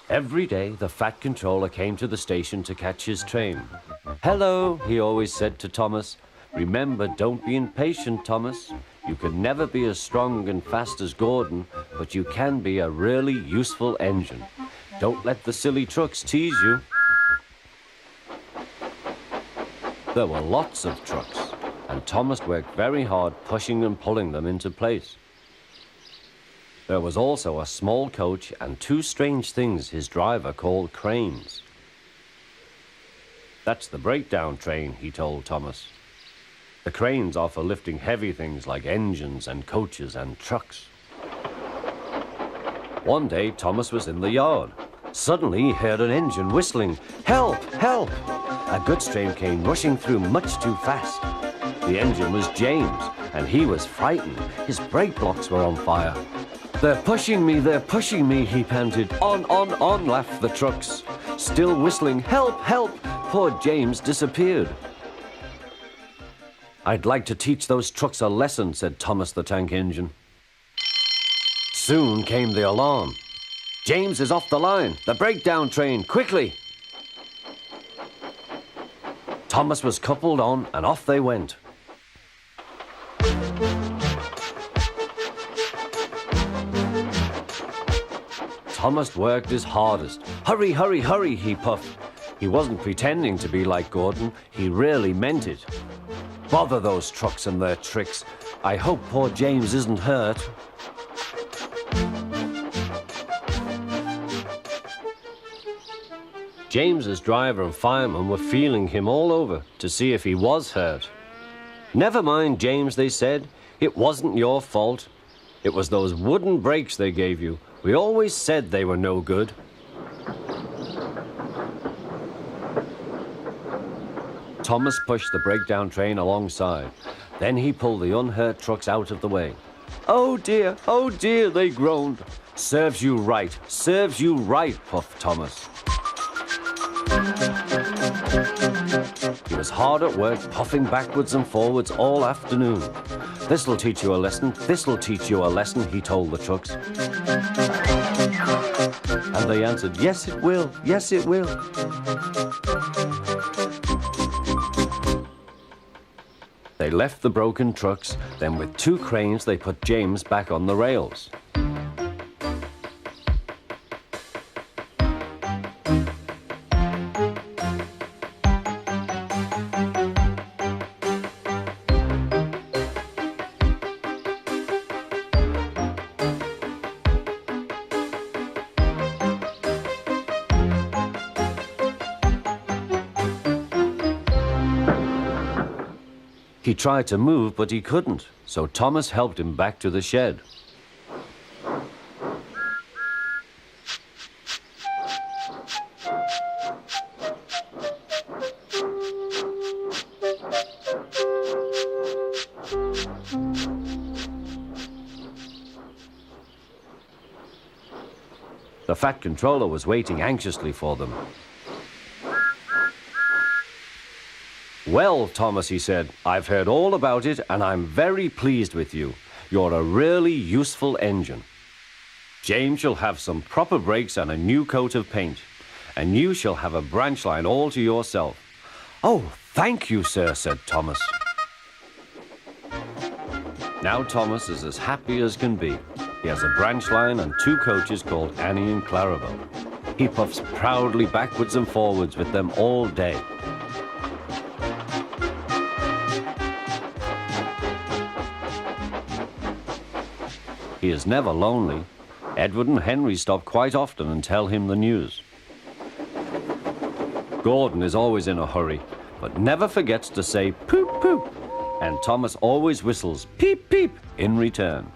Every day, the Fat Controller came to the station to catch his train. "Hello," he always said to Thomas. "Remember, don't be impatient, Thomas. You can never be as strong and fast as Gordon, but you can be a really useful engine. Don't let the silly trucks tease you." There were lots of trucks, and Thomas worked very hard pushing and pulling them into place. There was also a small coach and two strange things his driver called cranes. "That's the breakdown train," he told Thomas. "The cranes are for lifting heavy things like engines and coaches and trucks." One day, Thomas was in the yard. Suddenly, he heard an engine whistling. "Help! Help!" A goods train came rushing through much too fast. The engine was James, and he was frightened. His brake blocks were on fire. They're pushing me," he panted. On, laughed the trucks. Still whistling, "Help! Help!" Poor James disappeared. "I'd like to teach those trucks a lesson," said Thomas the Tank Engine. Soon came the alarm. "James is off the line! The breakdown train! Quickly!" Thomas was coupled on, and off they went. Thomas worked his hardest. "Hurry, hurry, hurry," he puffed. He wasn't pretending to be like Gordon. He really meant it. "Bother those trucks and their tricks. I hope poor James isn't hurt." James's driver and fireman were feeling him all over to see if he was hurt. "Never mind, James," they said. "It wasn't your fault. It was those wooden brakes they gave you. We always said they were no good." Thomas pushed the breakdown train alongside. Then he pulled the unhurt trucks out of the way. "Oh dear, they groaned. Serves you right, puffed Thomas. He was hard at work, puffing backwards and forwards all afternoon. This'll teach you a lesson, he told the trucks. And they answered, yes, it will. They left the broken trucks, then with two cranes they put James back on the rails. He tried to move, but he couldn't, so Thomas helped him back to the shed. The Fat Controller was waiting anxiously for them. "Well, Thomas," he said, "I've heard all about it, and I'm very pleased with you. You're a really useful engine. James shall have some proper brakes and a new coat of paint, and you shall have a branch line all to yourself." "Oh, thank you, sir," said Thomas. Now Thomas is as happy as can be. He has a branch line and two coaches called Annie and Clarabelle. He puffs proudly backwards and forwards with them all day. He is never lonely. Edward and Henry stop quite often and tell him the news. Gordon is always in a hurry, but never forgets to say poop, poop. And Thomas always whistles peep, peep in return.